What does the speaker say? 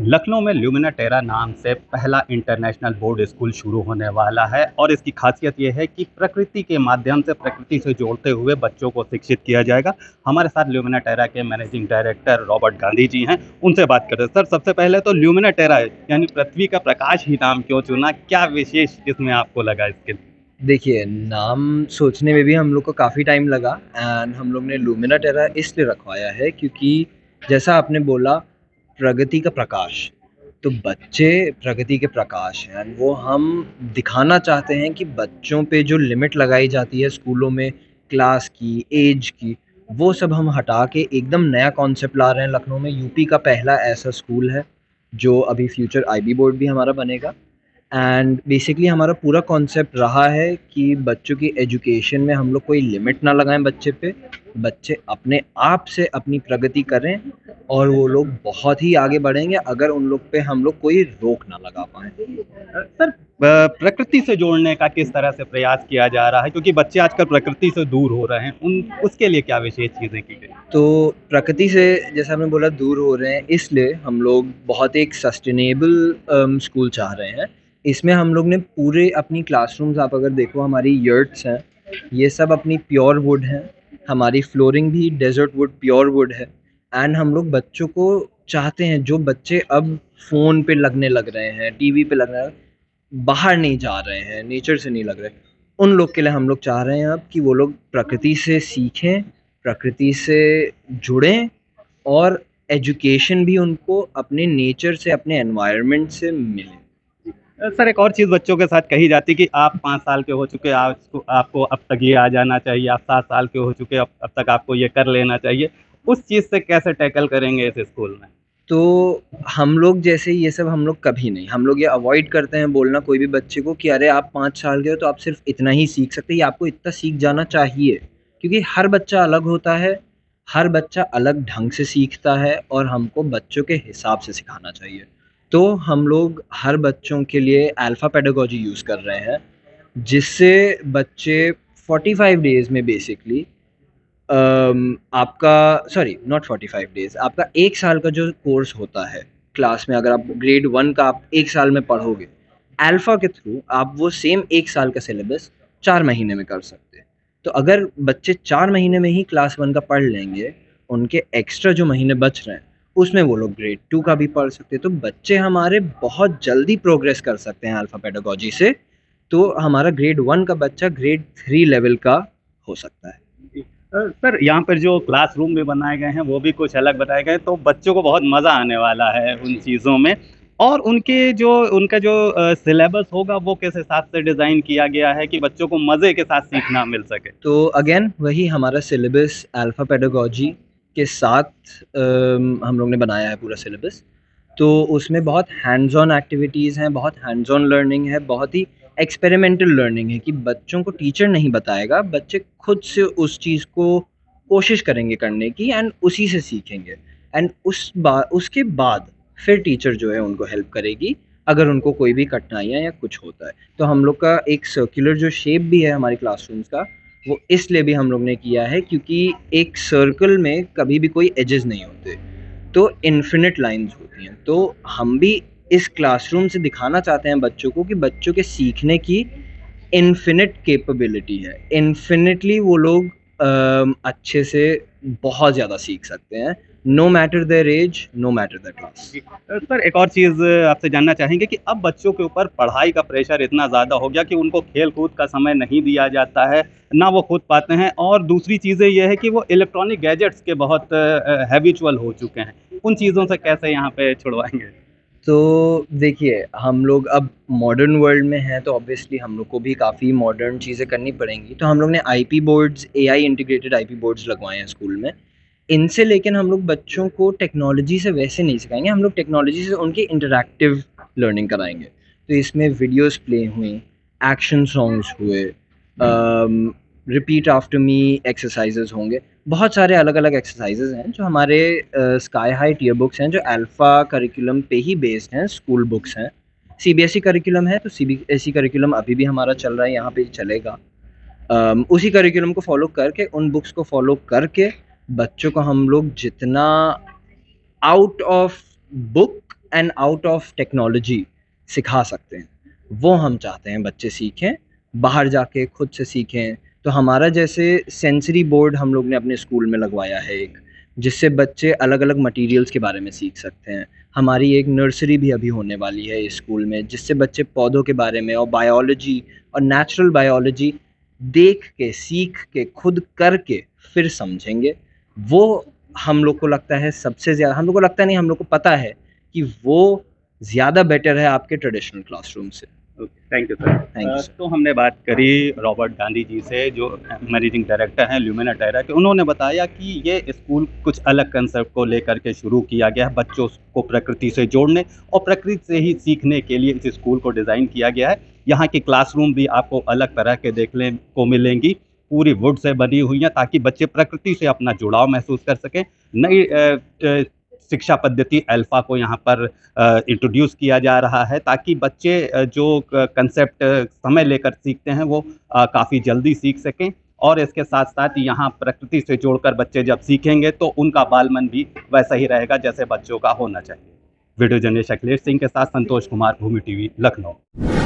लखनऊ में ल्यूमिना टेरा नाम से पहला इंटरनेशनल बोर्ड स्कूल शुरू होने वाला है और इसकी खासियत ये है कि प्रकृति के माध्यम से प्रकृति से जोड़ते हुए बच्चों को शिक्षित किया जाएगा। हमारे साथ ल्यूमिना टेरा के managing director Robert Gandhi ji हैं, उनसे बात करते हैं। सर, सबसे पहले तो ल्यूमिना टेरा यानी पृथ्वी का प्रकाश ही नाम क्यों चुना? क्या विशेष इसमें आपको लगा इसके? देखिए, नाम सोचने में भी हम लोग को काफ़ी टाइम लगा एंड हम लोग ने लूमिना टेरा इसलिए रखवाया है क्योंकि जैसा आपने बोला, प्रगति का प्रकाश। तो बच्चे प्रगति के प्रकाश हैं एंड वो हम दिखाना चाहते हैं कि बच्चों पे जो लिमिट लगाई जाती है स्कूलों में, क्लास की, एज की, वो सब हम हटा के एकदम नया कॉन्सेप्ट ला रहे हैं। लखनऊ में यूपी का पहला ऐसा स्कूल है जो अभी फ्यूचर आईबी बोर्ड भी हमारा बनेगा। एंड बेसिकली हमारा पूरा कॉन्सेप्ट रहा है कि बच्चों की एजुकेशन में हम लोग कोई लिमिट ना लगाएं बच्चे पे। बच्चे अपने आप से अपनी प्रगति करें और वो लोग बहुत ही आगे बढ़ेंगे अगर उन लोग पे हम लोग कोई रोक ना लगा पाए। सर, प्रकृति से जोड़ने का किस तरह से प्रयास किया जा रहा है, क्योंकि बच्चे आजकल प्रकृति से दूर हो रहे हैं, उन उसके लिए क्या विशेष चीजें की गई? तो प्रकृति से जैसा आपने बोला दूर हो रहे हैं, इसलिए हम लोग बहुत एक सस्टेनेबल स्कूल चाह रहे हैं। इसमें हम लोग ने पूरे अपनी क्लासरूम्स, आप अगर देखो हमारी यर्ट्स हैं, ये सब अपनी प्योर वुड हैं। हमारी फ्लोरिंग भी डेजर्ट वुड प्योर वुड है। एंड हम लोग बच्चों को चाहते हैं, जो बच्चे अब फ़ोन पे लगने लग रहे हैं, टीवी पे लग रहे हैं, बाहर नहीं जा रहे हैं, नेचर से नहीं लग रहे, उन लोग के लिए हम लोग चाह रहे हैं अब कि वो लोग प्रकृति से सीखें, प्रकृति से जुड़ें और एजुकेशन भी उनको अपने नेचर से, अपने एनवायरनमेंट से मिले। सर, एक और चीज़ बच्चों के साथ कही जाती है कि आप 5 साल के हो चुके, आपको अब तक ये आ जाना चाहिए, आप 7 साल के हो चुके, अब तक आपको ये कर लेना चाहिए। उस चीज़ से कैसे टैकल करेंगे इस स्कूल में? तो हम लोग जैसे ये सब हम लोग कभी नहीं, हम लोग ये अवॉइड करते हैं बोलना कोई भी बच्चे को कि अरे आप 5 साल के हो तो आप सिर्फ इतना ही सीख सकते हैं, या आपको इतना सीख जाना चाहिए। क्योंकि हर बच्चा अलग होता है, हर बच्चा अलग ढंग से सीखता है और हमको बच्चों के हिसाब से सिखाना चाहिए। तो हम लोग हर बच्चों के लिए अल्फ़ा पेडागोजी यूज़ कर रहे हैं, जिससे बच्चे 45 डेज़ में बेसिकली आपका, सॉरी नॉट 45 डेज़, आपका 1 साल का जो कोर्स होता है क्लास में, अगर आप ग्रेड 1 का आप 1 साल में पढ़ोगे, अल्फ़ा के थ्रू आप वो सेम 1 साल का सिलेबस 4 महीने में कर सकते हैं। तो अगर बच्चे 4 महीने में ही क्लास 1 का पढ़ लेंगे, उनके एक्स्ट्रा जो महीने बच रहे हैं, उसमें वो लोग ग्रेड 2 का भी पढ़ सकते हैं। तो बच्चे हमारे बहुत जल्दी प्रोग्रेस कर सकते हैं अल्फ़ा पेडागोजी से। तो हमारा ग्रेड 1 का बच्चा ग्रेड 3 लेवल का हो सकता है। सर, यहाँ पर जो क्लासरूम भी बनाए गए हैं वो भी कुछ अलग बताए गए हैं, तो बच्चों को बहुत मज़ा आने वाला है उन चीज़ों में। और उनका जो सिलेबस होगा वो किस हिसाब से डिज़ाइन किया गया है कि बच्चों को मज़े के साथ सीखना मिल सके? तो अगेन वही हमारा सिलेबस अल्फ़ा पेडागोजी के साथ हम लोग ने बनाया है पूरा सिलेबस। तो उसमें बहुत हैंड्स ऑन एक्टिविटीज़ हैं, बहुत हैंड्स ऑन लर्निंग है, बहुत ही एक्सपेरिमेंटल लर्निंग है कि बच्चों को टीचर नहीं बताएगा, बच्चे खुद से उस चीज़ को कोशिश करेंगे करने की एंड उसी से सीखेंगे। एंड उसके बाद फिर टीचर जो है उनको हेल्प करेगी अगर उनको कोई भी कठिनाइयाँ या कुछ होता है। तो हम लोग का एक सर्कुलर जो शेप भी है हमारी क्लासरूम्स का, वो इसलिए भी हम लोग ने किया है क्योंकि एक सर्कल में कभी भी कोई एजेस नहीं होते, तो इन्फिनिट लाइंस होती हैं। तो हम भी इस क्लासरूम से दिखाना चाहते हैं बच्चों को कि बच्चों के सीखने की इन्फिनिट कैपेबिलिटी है, इन्फिनिटली वो लोग अच्छे से बहुत ज़्यादा सीख सकते हैं, no matter their age, no matter their class. Sir, एक और चीज़ आपसे जानना चाहेंगे कि अब बच्चों के ऊपर पढ़ाई का प्रेशर इतना ज़्यादा हो गया कि उनको खेल-कूद का समय नहीं दिया जाता है, ना वो खुद पाते हैं, और दूसरी चीज़ें ये है कि वो इलेक्ट्रॉनिक गैजेट्स के बहुत हैबिचुअल हो चुके हैं। उन चीज़ों से कैसे यहाँ पे छुड़वाएँगे? तो देखिए, हम लोग अब मॉडर्न वर्ल्ड में हैं तो ऑब्वियसली हम लोग को भी काफ़ी मॉडर्न चीज़ें करनी पड़ेंगी। तो हम लोग ने IP boards, AI integrated IP boards लगवाए हैं स्कूल में। इनसे लेकिन हम लोग बच्चों को टेक्नोलॉजी से वैसे नहीं सिखाएँगे, हम लोग टेक्नोलॉजी से उनकी इंटरैक्टिव लर्निंग कराएँगे। तो इसमें वीडियोज़ प्ले हुई, एक्शन सॉन्ग्स हुए, रिपीट आफ्टर मी एक्सरसाइज़ेज़ होंगे। बहुत सारे अलग-अलग एक्सरसाइज़ेज़ हैं जो हमारे स्काई हाई टियर बुक्स हैं जो अल्फ़ा करिकुलम पे ही बेस्ड हैं, स्कूल बुक्स हैं। सीबीएसई करिकुलम है तो सीबीएसई करिकुलम अभी भी हमारा चल रहा है, यहाँ पे चलेगा। उसी करिकुलम को फ़ॉलो करके, उन बुक्स को फ़ॉलो करके बच्चों को हम लोग जितना out of book and out of technology सिखा सकते हैं, वो हम चाहते हैं बच्चे सीखें, बाहर जाके खुद से सीखें। तो हमारा जैसे सेंसरी बोर्ड हम लोग ने अपने स्कूल में लगवाया है एक, जिससे बच्चे अलग अलग मटेरियल्स के बारे में सीख सकते हैं। हमारी एक नर्सरी भी अभी होने वाली है इस स्कूल में, जिससे बच्चे पौधों के बारे में और बायोलॉजी और नेचुरल बायोलॉजी देख के, सीख के, खुद करके फिर समझेंगे। वो हम लोग को लगता है सबसे ज़्यादा, हम लोग को लगता नहीं, हम लोग को पता है कि वो ज़्यादा बेटर है आपके ट्रेडिशनल क्लासरूम से। Thank you sir. Thank you sir. तो हमने बात करी रॉबर्ट गांधी जी से, जो मैनेजिंग डायरेक्टर हैं ल्यूमिना टेरा के। उन्होंने बताया कि ये स्कूल कुछ अलग कंसेप्ट को लेकर के शुरू किया गया है, बच्चों को प्रकृति से जोड़ने और प्रकृति से ही सीखने के लिए इस स्कूल को डिज़ाइन किया गया है। यहाँ की क्लासरूम भी आपको अलग तरह के देखने को मिलेंगी, पूरी वुड से बनी हुई हैं, ताकि बच्चे प्रकृति से अपना जुड़ाव महसूस कर सकें। नई शिक्षा पद्धति अल्फ़ा को यहाँ पर इंट्रोड्यूस किया जा रहा है, ताकि बच्चे जो कंसेप्ट समय लेकर सीखते हैं वो काफ़ी जल्दी सीख सकें। और इसके साथ साथ यहाँ प्रकृति से जोड़कर बच्चे जब सीखेंगे तो उनका बाल मन भी वैसा ही रहेगा जैसे बच्चों का होना चाहिए। वीडियो जर्नलिस्ट अखिलेश सिंह के साथ संतोष कुमार, भूमि टीवी, लखनऊ।